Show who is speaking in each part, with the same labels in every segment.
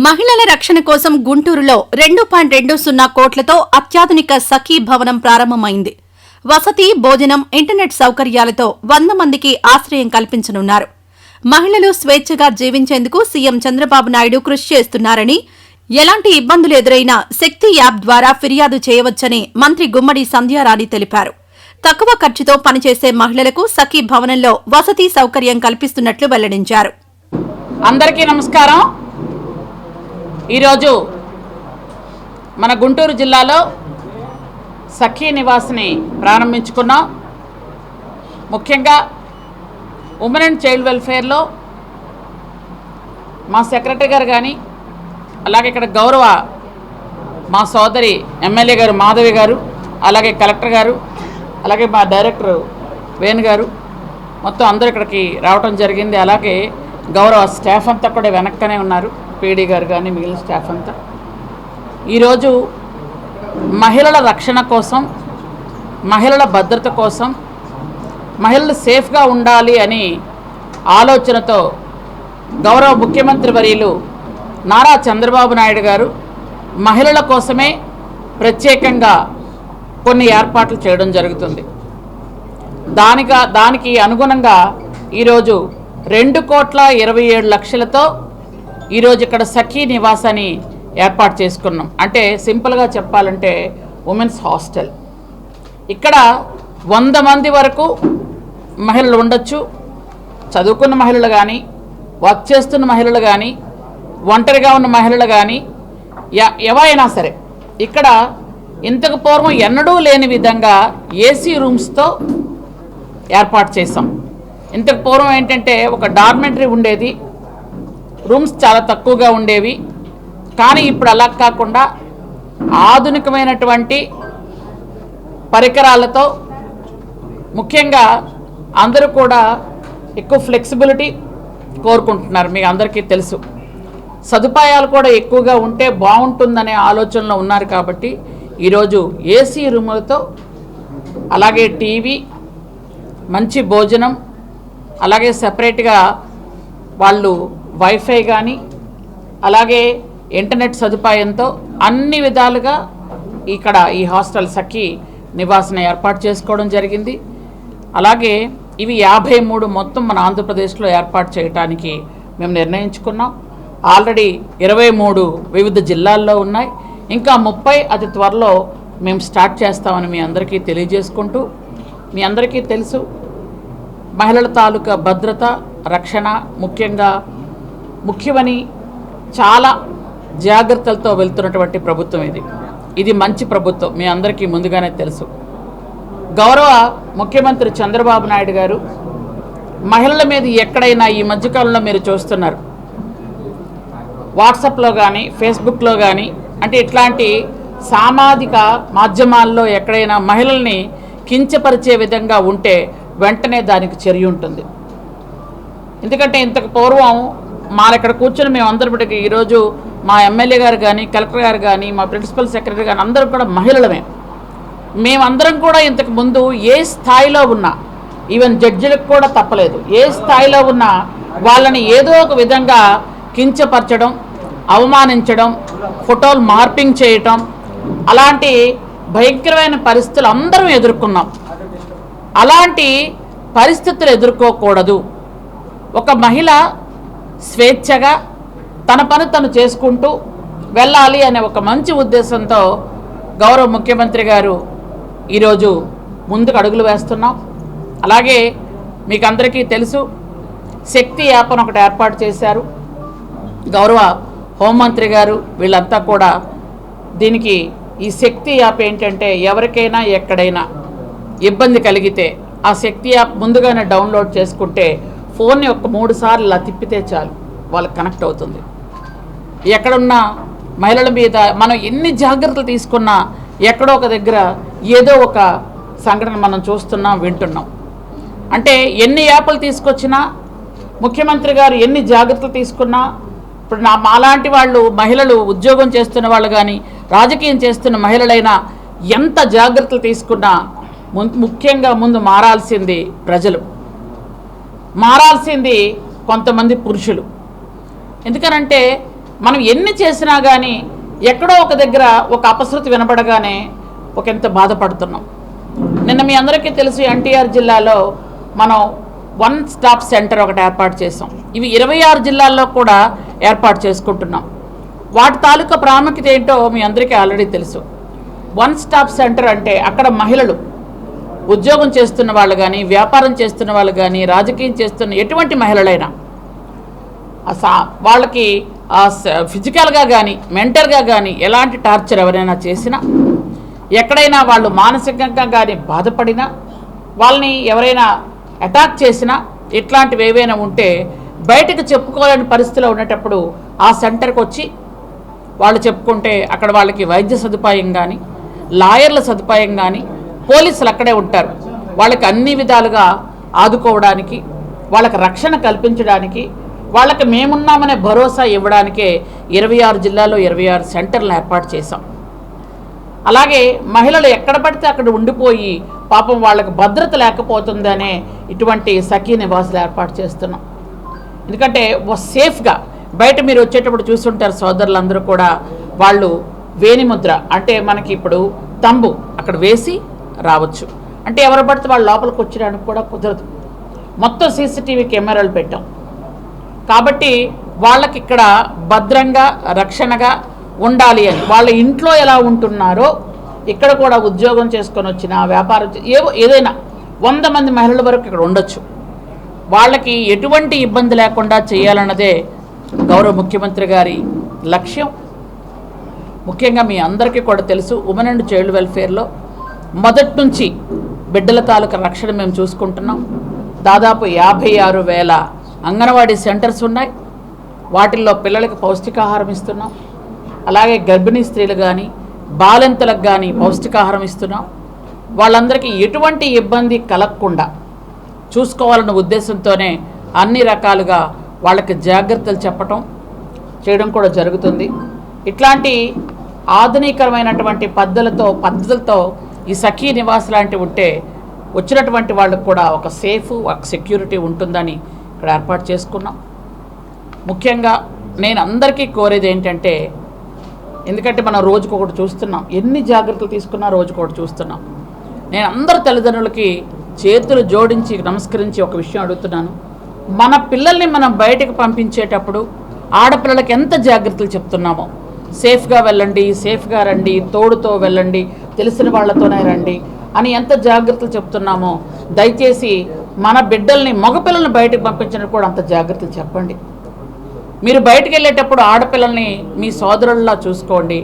Speaker 1: మహిళల రక్షణ కోసం గుంటూరులో 2.20 కోట్లతో అత్యాధునిక సఖీ భవనం ప్రారంభమైంది. వసతి, భోజనం, ఇంటర్నెట్ సౌకర్యాలతో 100 మందికి ఆశ్రయం కల్పించనున్నారు. మహిళలు స్వేచ్ఛగా జీవించేందుకు సీఎం చంద్రబాబు నాయుడు కృషి చేస్తున్నారని, ఎలాంటి ఇబ్బందులు ఎదురైనా శక్తి యాప్ ద్వారా ఫిర్యాదు చేయవచ్చని మంత్రి గుమ్మడి సంధ్యారాణి తెలిపారు. తక్కువ ఖర్చుతో పనిచేసే మహిళలకు సఖీ భవనంలో వసతి సౌకర్యం కల్పిస్తున్నట్లు వెల్లడించారు.
Speaker 2: అందరికీ నమస్కారం. ఈరోజు మన గుంటూరు జిల్లాలో సఖీ నివాస్ని ప్రారంభించుకున్నాం. ముఖ్యంగా ఉమెన్ అండ్ చైల్డ్ వెల్ఫేర్లో మా సెక్రటరీ గారు కానీ, అలాగే ఇక్కడ గౌరవ మా సోదరి ఎమ్మెల్యే గారు మాధవి గారు, అలాగే కలెక్టర్ గారు, అలాగే మా డైరెక్టర్ వేణు గారు, మొత్తం అందరూ ఇక్కడికి రావటం జరిగింది. అలాగే గౌరవ స్టాఫ్ అంతా కూడా వెనక్కనే ఉన్నారు, పీడీ గారు కానీ మిగిలిన స్టాఫ్ అంతా. ఈరోజు మహిళల రక్షణ కోసం, మహిళల భద్రత కోసం, మహిళలు సేఫ్గా ఉండాలి అని ఆలోచనతో గౌరవ ముఖ్యమంత్రి వర్యులు నారా చంద్రబాబు నాయుడు గారు మహిళల కోసమే ప్రత్యేకంగా కొన్ని ఏర్పాట్లు చేయడం జరుగుతుంది. దానికి అనుగుణంగా ఈరోజు 2,27,00,000తో ఈరోజు ఇక్కడ సఖీ నివాస్ అని ఏర్పాటు చేసుకున్నాం. అంటే సింపుల్గా చెప్పాలంటే ఉమెన్స్ హాస్టల్. ఇక్కడ 100 మంది వరకు మహిళలు ఉండొచ్చు. చదువుకున్న మహిళలు కానీ, వర్క్ చేస్తున్న మహిళలు కానీ, ఒంటరిగా ఉన్న మహిళలు కానీ, ఎవరైనా సరే ఇక్కడ ఇంతకు పూర్వం ఎన్నడూ లేని విధంగా ఏసీ రూమ్స్తో ఏర్పాటు చేసాం. ఇంతకు పూర్వం ఏంటంటే ఒక డార్మెంటరీ ఉండేది, రూమ్స్ చాలా తక్కువగా ఉండేవి. కానీ ఇప్పుడు అలా కాకుండా ఆధునికమైనటువంటి పరికరాలతో, ముఖ్యంగా అందరూ కూడా ఎక్కువ ఫ్లెక్సిబిలిటీ కోరుకుంటున్నారు. మీకు అందరికీ తెలుసు, సదుపాయాలు కూడా ఎక్కువగా ఉంటే బాగుంటుందనే ఆలోచనలో ఉన్నారు. కాబట్టి ఈరోజు ఏసీ రూములతో, అలాగే టీవీ, మంచి భోజనం, అలాగే సపరేట్గా వాళ్ళు వైఫై కానీ, అలాగే ఇంటర్నెట్ సదుపాయంతో అన్ని విధాలుగా ఇక్కడ ఈ హాస్టల్ సఖీ నివాసన ఏర్పాటు చేసుకోవడం జరిగింది. అలాగే ఇవి 53 మొత్తం మన ఆంధ్రప్రదేశ్లో ఏర్పాటు చేయడానికి మేము నిర్ణయించుకున్నాం. ఆల్రెడీ 23 వివిధ జిల్లాల్లో ఉన్నాయి. ఇంకా 30 అతి త్వరలో మేము స్టార్ట్ చేస్తామని మీ అందరికీ తెలియజేసుకుంటూ, మీ అందరికీ తెలుసు మహిళల తాలూకా భద్రత, రక్షణ ముఖ్యమని చాలా జాగ్రత్తలతో వెళ్తున్నటువంటి ప్రభుత్వం ఇది మంచి ప్రభుత్వం, మీ అందరికీ ముందుగానే తెలుసు. గౌరవ ముఖ్యమంత్రి చంద్రబాబు నాయుడు గారు మహిళల మీద ఎక్కడైనా ఈ మధ్యకాలంలో మీరు చూస్తున్నారు, వాట్సాప్లో కానీ, ఫేస్బుక్లో కానీ, అంటే ఇట్లాంటి సామాజిక మాధ్యమాల్లో ఎక్కడైనా మహిళల్ని కించపరిచే విధంగా ఉంటే వెంటనే దానికి చర్య ఉంటుంది. ఎందుకంటే ఇంతకు పూర్వం ఇక్కడ కూర్చొని మేమందరం ఈరోజు మా ఎమ్మెల్యే గారు కానీ, కలెక్టర్ గారు కానీ, మా ప్రిన్సిపల్ సెక్రటరీ కానీ అందరం కూడా మహిళలమే. మేమందరం కూడా ఇంతకు ముందు ఏ స్థాయిలో ఉన్నా, ఈవెన్ జడ్జిలకు కూడా తప్పలేదు, ఏ స్థాయిలో ఉన్నా వాళ్ళని ఏదో ఒక విధంగా కించపరచడం, అవమానించడం, ఫోటోలు మార్పింగ్ చేయటం, అలాంటి భయంకరమైన పరిస్థితులు అందరం ఎదుర్కొన్నాం. అలాంటి పరిస్థితులు ఎదుర్కోకూడదు. ఒక మహిళ స్వేచ్ఛగా తన పని తను చేసుకుంటూ వెళ్ళాలి అనే ఒక మంచి ఉద్దేశంతో గౌరవ ముఖ్యమంత్రి గారు ఈరోజు ముందుకు అడుగులు వేస్తున్నాం. అలాగే మీకు అందరికీ తెలుసు, శక్తి యాప్ అని ఒకటి ఏర్పాటు చేశారు. గౌరవ హోంమంత్రి గారు వీళ్ళంతా కూడా దీనికి ఈ శక్తి యాప్ ఏంటంటే ఎవరికైనా ఎక్కడైనా ఇబ్బంది కలిగితే ఆ శక్తి యాప్ ముందుగానే డౌన్లోడ్ చేసుకుంటే ఫోన్ని ఒక 3 సార్లు ఇలా తిప్పితే చాలు, వాళ్ళకి కనెక్ట్ అవుతుంది. ఎక్కడున్న మహిళల మీద మనం ఎన్ని జాగ్రత్తలు తీసుకున్నా ఎక్కడో ఒక దగ్గర ఏదో ఒక సంఘటన మనం చూస్తున్నాం, వింటున్నాం. అంటే ఎన్ని యాప్లు తీసుకొచ్చినా, ముఖ్యమంత్రి గారు ఎన్ని జాగ్రత్తలు తీసుకున్నా, ఇప్పుడు మాలాంటి వాళ్ళు మహిళలు ఉద్యోగం చేస్తున్న వాళ్ళు కానీ, రాజకీయం చేస్తున్న మహిళలైనా ఎంత జాగ్రత్తలు తీసుకున్నా ముఖ్యంగా ముందు మారాల్సింది ప్రజలు, మారాల్సింది కొంతమంది పురుషులు. ఎందుకనంటే మనం ఎన్ని చేసినా కానీ ఎక్కడో ఒక దగ్గర ఒక అపశృతి వినపడగానే ఎంత బాధపడుతున్నాం. నిన్న మీ అందరికీ తెలుసు ఎన్టీఆర్ జిల్లాలో మనం 1 స్టాప్ సెంటర్ ఒకటి ఏర్పాటు చేసాం. ఇవి 26 జిల్లాల్లో కూడా ఏర్పాటు చేసుకుంటున్నాం. వాటి తాలూకా ప్రాముఖ్యత ఏంటో మీ అందరికీ ఆల్రెడీ తెలుసు. 1 స్టాప్ సెంటర్ అంటే అక్కడ మహిళలు ఉద్యోగం చేస్తున్న వాళ్ళు కానీ, వ్యాపారం చేస్తున్న వాళ్ళు కానీ, రాజకీయం చేస్తున్న ఎటువంటి మహిళలైనా వాళ్ళకి ఫిజికల్గా కానీ మెంటల్గా కానీ ఎలాంటి టార్చర్ ఎవరైనా చేసినా, ఎక్కడైనా వాళ్ళు మానసికంగా కానీ బాధపడినా, వాళ్ళని ఎవరైనా అటాక్ చేసినా, ఇట్లాంటివి ఏవైనా ఉంటే బయటకు చెప్పుకోలేని పరిస్థితిలో ఉండేటప్పుడు ఆ సెంటర్కి వచ్చి వాళ్ళు చెప్పుకుంటే అక్కడ వాళ్ళకి వైద్య సదుపాయం కానీ, లాయర్ల సదుపాయం కానీ, పోలీసులు అక్కడే ఉంటారు. వాళ్ళకి అన్ని విధాలుగా ఆదుకోవడానికి, వాళ్ళకి రక్షణ కల్పించడానికి, వాళ్ళకి మేమున్నామనే భరోసా ఇవ్వడానికే 26 జిల్లాల్లో 26 సెంటర్లు ఏర్పాటు చేశాం. అలాగే మహిళలు ఎక్కడ పడితే అక్కడ ఉండిపోయి పాపం వాళ్ళకి భద్రత లేకపోతుందనే ఇటువంటి సఖీ నివాసులు ఏర్పాటు చేస్తున్నాం. ఎందుకంటే సేఫ్గా బయట మీరు వచ్చేటప్పుడు చూస్తుంటారు సోదరులందరూ కూడా, వాళ్ళు వేణిముద్ర అంటే మనకి ఇప్పుడు తంబు అక్కడ వేసి రావచ్చు. అంటే ఎవరు పడితే వాళ్ళు లోపలికి వచ్చడానికి కూడా కుదరదు. మొత్తం సీసీటీవీ కెమెరాలు పెట్టాం కాబట్టి వాళ్ళకి ఇక్కడ భద్రంగా రక్షణగా ఉండాలి అని. వాళ్ళ ఇంట్లో ఎలా ఉంటున్నారో ఇక్కడ కూడా ఉద్యోగం చేసుకొని వచ్చిన వ్యాపారం ఏదైనా 100 మంది మహిళల వరకు ఇక్కడ ఉండొచ్చు. వాళ్ళకి ఎటువంటి ఇబ్బంది లేకుండా చేయాలన్నదే గౌరవ ముఖ్యమంత్రి గారి లక్ష్యం. ముఖ్యంగా మీ అందరికీ కూడా తెలుసు, ఉమెన్ అండ్ చైల్డ్ వెల్ఫేర్లో మొదటి నుంచి బిడ్డల తాలూకా రక్షణ మేము చూసుకుంటున్నాం. దాదాపు 56,000 అంగన్వాడీ సెంటర్స్ ఉన్నాయి. వాటిల్లో పిల్లలకి పౌష్టికాహారం ఇస్తున్నాం. అలాగే గర్భిణీ స్త్రీలు కానీ, బాలింతలకు కానీ పౌష్టికాహారం ఇస్తున్నాం. వాళ్ళందరికీ ఎటువంటి ఇబ్బంది కలగకుండా చూసుకోవాలన్న ఉద్దేశంతోనే అన్ని రకాలుగా వాళ్ళకి జాగ్రత్తలు చేయడం కూడా జరుగుతుంది. ఇట్లాంటి ఆధునికరమైనటువంటి పద్ధతులతో ఈ సఖీ నివాస్ లాంటివి ఉంటే వచ్చినటువంటి వాళ్ళకు కూడా ఒక సేఫ్, ఒక సెక్యూరిటీ ఉంటుందని ఇక్కడ ఏర్పాటు చేసుకున్నాం. ముఖ్యంగా నేను అందరికీ కోరేది ఏంటంటే, ఎందుకంటే మనం రోజుకొకటి చూస్తున్నాం, ఎన్ని జాగ్రత్తలు తీసుకున్నా రోజుకొకటి చూస్తున్నాం. నేను అందరు తల్లిదండ్రులకి చేతులు జోడించి నమస్కరించి ఒక విషయం అడుగుతున్నాను. మన పిల్లల్ని మనం బయటకు పంపించేటప్పుడు ఆడపిల్లలకి ఎంత జాగ్రత్తలు చెప్తున్నామో, సేఫ్గా వెళ్ళండి, సేఫ్గా రండి, తోడుతో వెళ్ళండి, తెలిసిన వాళ్ళతోనే రండి అని ఎంత జాగ్రత్తలు చెప్తున్నామో, దయచేసి మన బిడ్డల్ని, మగపిల్లల్ని బయటకు పంపించడానికి కూడా అంత జాగ్రత్తలు చెప్పండి. మీరు బయటకు వెళ్ళేటప్పుడు ఆడపిల్లల్ని మీ సోదరుల్లా చూసుకోండి,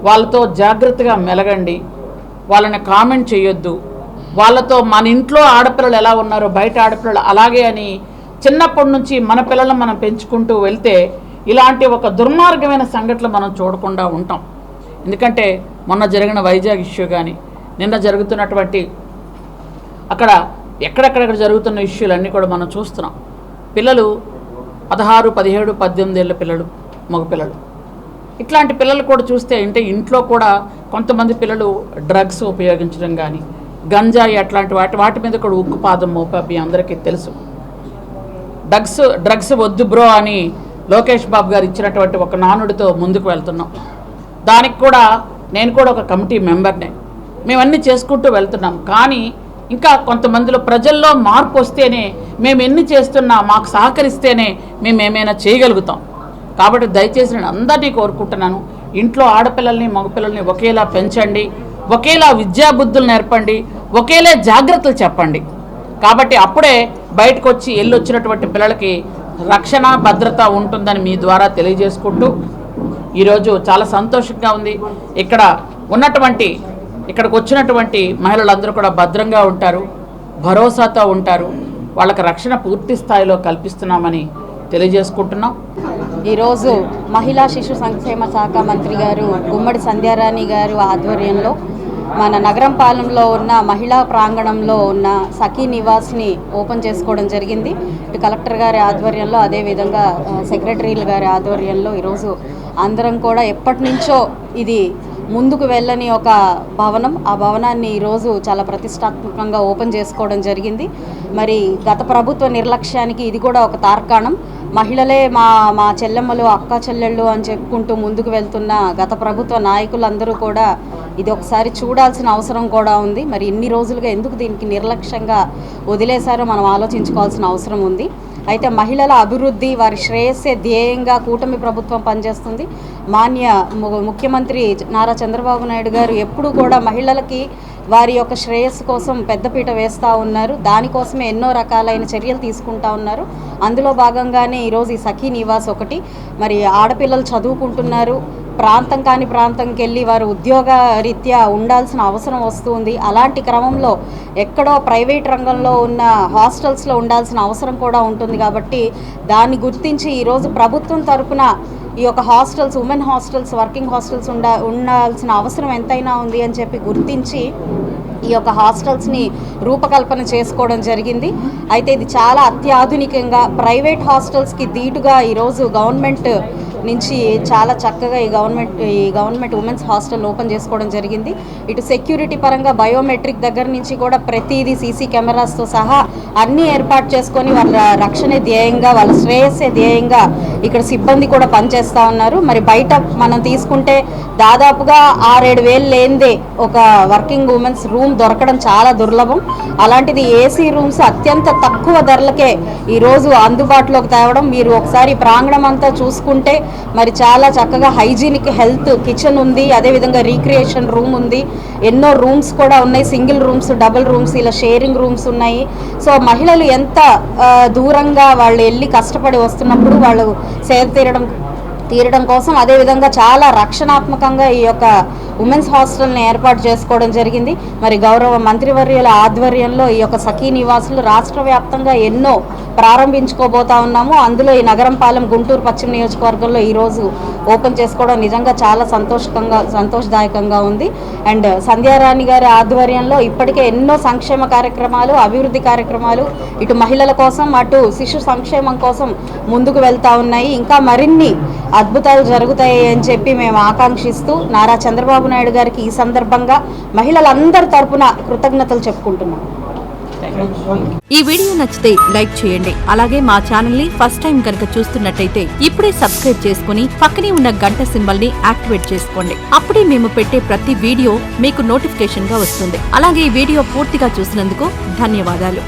Speaker 2: వాళ్ళతో జాగ్రత్తగా మెలగండి, వాళ్ళని కామెంట్ చేయొద్దు. వాళ్ళతో మన ఇంట్లో ఆడపిల్లలు ఎలా ఉన్నారో బయట ఆడపిల్లలు అలాగే అని చిన్నప్పటి నుంచి మన పిల్లలను మనం పెంచుకుంటూ వెళ్తే ఇలాంటి ఒక దుర్మార్గమైన సంఘటనలు మనం చూడకుండా ఉంటాం. ఎందుకంటే మొన్న జరిగిన వైజాగ్ ఇష్యూ కానీ, నిన్న జరుగుతున్నటువంటి అక్కడ ఎక్కడెక్కడ జరుగుతున్న ఇష్యూలన్నీ కూడా మనం చూస్తున్నాం. పిల్లలు 16, 17, 18 ఏళ్ళ పిల్లలు, మగపిల్లలు. ఇట్లాంటి పిల్లలు కూడా చూస్తే అంటే ఇంట్లో కూడా కొంతమంది పిల్లలు డ్రగ్స్ ఉపయోగించడం కానీ, గంజాయి అట్లాంటి వాటి మీద కూడా ఉక్కుపాదం మోపి అందరికీ తెలుసు. డ్రగ్స్ వద్దు బ్రో అని లోకేష్ బాబు గారు ఇచ్చినటువంటి ఒక నానుడితో ముందుకు వెళ్తున్నాం. దానికి కూడా నేను కూడా ఒక కమిటీ మెంబర్నే. మేమన్నీ చేసుకుంటూ వెళ్తున్నాం. కానీ ఇంకా కొంతమందిలో ప్రజల్లో మార్పు వస్తేనే, మేము ఎన్ని చేస్తున్నా మాకు సహకరిస్తేనే మేము ఏమైనా చేయగలుగుతాం. కాబట్టి దయచేసి నేను అందరినీ కోరుకుంటున్నాను, ఇంట్లో ఆడపిల్లల్ని మగపిల్లల్ని ఒకేలా పెంచండి, ఒకేలా విద్యాబుద్ధులు నేర్పండి, ఒకేలా జాగ్రత్తలు చెప్పండి. కాబట్టి అప్పుడే బయటకు వచ్చి వెళ్ళొచ్చినటువంటి పిల్లలకి రక్షణ, భద్రత ఉంటుందని మీ ద్వారా తెలియజేసుకుంటూ ఈరోజు చాలా సంతోషంగా ఉంది. ఇక్కడికి వచ్చినటువంటి మహిళలందరూ కూడా భద్రంగా ఉంటారు, భరోసాతో ఉంటారు. వాళ్ళకి రక్షణ పూర్తి స్థాయిలో కల్పిస్తున్నామని తెలియజేసుకుంటున్నాం.
Speaker 3: ఈరోజు మహిళా శిశు సంక్షేమ శాఖ మంత్రి గారు గుమ్మడి సంధ్యారాణి గారు ఆధ్వర్యంలో మన నగరం పాలెంలో ఉన్న మహిళా ప్రాంగణంలో ఉన్న సఖీ నివాస్ని ఓపెన్ చేసుకోవడం జరిగింది. ఇటు కలెక్టర్ గారి ఆధ్వర్యంలో, అదేవిధంగా సెక్రటరీల గారి ఆధ్వర్యంలో ఈరోజు అందరం కూడా ఎప్పటి నుంచో ఇది ముందుకు వెళ్ళని ఒక భవనం. ఆ భవనాన్ని ఈరోజు చాలా ప్రతిష్టాత్మకంగా ఓపెన్ చేసుకోవడం జరిగింది. మరి గత ప్రభుత్వ నిర్లక్ష్యానికి ఇది కూడా ఒక తార్కాణం. మహిళలే మా చెల్లెమ్మలు, అక్క చెల్లెళ్ళు అని చెప్పుకుంటూ ముందుకు వెళ్తున్న గత ప్రభుత్వ నాయకులందరూ కూడా ఇది ఒకసారి చూడాల్సిన అవసరం కూడా ఉంది. మరి ఇన్ని రోజులుగా ఎందుకు దీనికి నిర్లక్ష్యంగా వదిలేశారో మనం ఆలోచించుకోవాల్సిన అవసరం ఉంది. అయితే మహిళల అభివృద్ధి, వారి శ్రేయస్సే ధ్యేయంగా కూటమి ప్రభుత్వం పనిచేస్తుంది. మాన్య ముఖ్యమంత్రి నారా చంద్రబాబు నాయుడు గారు ఎప్పుడూ కూడా మహిళలకి వారి యొక్క శ్రేయస్సు కోసం పెద్దపీట వేస్తూ ఉన్నారు. దానికోసమే ఎన్నో రకాలైన చర్యలు తీసుకుంటా ఉన్నారు. అందులో భాగంగానే ఈరోజు ఈ సఖీ నివాస్ ఒకటి. మరి ఆడపిల్లలు చదువుకుంటున్నారు, ప్రాంతం కాని ప్రాంతంకి వెళ్ళి వారు ఉద్యోగ రీత్యా ఉండాల్సిన అవసరం వస్తుంది. అలాంటి క్రమంలో ఎక్కడో ప్రైవేట్ రంగంలో ఉన్న హాస్టల్స్లో ఉండాల్సిన అవసరం కూడా ఉంటుంది. కాబట్టి దాన్ని గుర్తించి ఈరోజు ప్రభుత్వం తరపున ఈ యొక్క hostels, women hostels, working hostels ఉండాల్సిన అవసరం ఎంతైనా ఉంది అని చెప్పి గుర్తించి ఈ యొక్క హాస్టల్స్ని రూపకల్పన చేసుకోవడం జరిగింది. అయితే ఇది చాలా అత్యాధునికంగా ప్రైవేట్ హాస్టల్స్కి ధీటుగా ఈరోజు గవర్నమెంట్ నుంచి చాలా చక్కగా ఈ గవర్నమెంట్ ఉమెన్స్ హాస్టల్ ఓపెన్ చేసుకోవడం జరిగింది. ఇటు సెక్యూరిటీ పరంగా బయోమెట్రిక్ దగ్గర నుంచి కూడా ప్రతిదీ సీసీ కెమెరాస్తో సహా అన్నీ ఏర్పాటు చేసుకొని వాళ్ళ రక్షణే ధ్యేయంగా, వాళ్ళ శ్రేయస్సే ధ్యేయంగా ఇక్కడ సిబ్బంది కూడా పనిచేస్తూ ఉన్నారు. మరి బయట మనం తీసుకుంటే దాదాపుగా 6-7 వేలు లేనిదే ఒక వర్కింగ్ ఉమెన్స్ రూమ్ దొరకడం చాలా దుర్లభం. అలాంటిది ఏసీ రూమ్స్ అత్యంత తక్కువ ధరలకే ఈరోజు అందుబాటులోకి తేవడం. మీరు ఒకసారి ప్రాంగణం అంతా చూసుకుంటే మరి చాలా చక్కగా హైజీనిక్ హెల్త్ కిచెన్ ఉంది, అదేవిధంగా రీక్రియేషన్ రూమ్ ఉంది, ఎన్నో రూమ్స్ కూడా ఉన్నాయి, సింగిల్ రూమ్స్, డబుల్ రూమ్స్, ఇలా షేరింగ్ రూమ్స్ ఉన్నాయి. సో మహిళలు ఎంత దూరంగా వాళ్ళు వెళ్ళి కష్టపడి వస్తున్నప్పుడు వాళ్ళు సేద తీరడం కోసం అదేవిధంగా చాలా రక్షణాత్మకంగా ఈ యొక్క ఉమెన్స్ హాస్టల్ని ఏర్పాటు చేసుకోవడం జరిగింది. మరి గౌరవ మంత్రివర్యుల ఆధ్వర్యంలో ఈ యొక్క సఖీ నివాసులు రాష్ట్ర వ్యాప్తంగా ఎన్నో ప్రారంభించుకోబోతా ఉన్నాము. అందులో ఈ నగరంపాలెం గుంటూరు పశ్చిమ నియోజకవర్గంలో ఈరోజు ఓపెన్ చేసుకోవడం నిజంగా చాలా సంతోషదాయకంగా ఉంది. అండ్ సంధ్యారాణి గారి ఆధ్వర్యంలో ఇప్పటికే ఎన్నో సంక్షేమ కార్యక్రమాలు, అభివృద్ధి కార్యక్రమాలు ఇటు మహిళల కోసం, అటు శిశు సంక్షేమం కోసం ముందుకు వెళ్తా ఉన్నాయి. ఇంకా మరిన్ని అద్భుతాలు జరుగుతాయి అని చెప్పి మేము ఆకాంక్షిస్తూ నారా చంద్రబాబు నాయుడు గారికి ఈ సందర్భంగా మహిళలందరి తరపున కృతజ్ఞతలు చెప్పుకుంటున్నాం.
Speaker 1: ఈ వీడియో నచ్చితే లైక్ చేయండి. అలాగే మా ఛానల్ ని ఫస్ట్ టైం కనుక చూస్తున్నట్టయితే ఇప్పుడే సబ్స్క్రైబ్ చేసుకుని పక్కనే ఉన్న గంట సింబల్ ని యాక్టివేట్ చేసుకోండి. అప్పుడే మేము పెట్టే ప్రతి వీడియో మీకు నోటిఫికేషన్ గా వస్తుంది. అలాగే ఈ వీడియో పూర్తిగా చూసినందుకు ధన్యవాదాలు.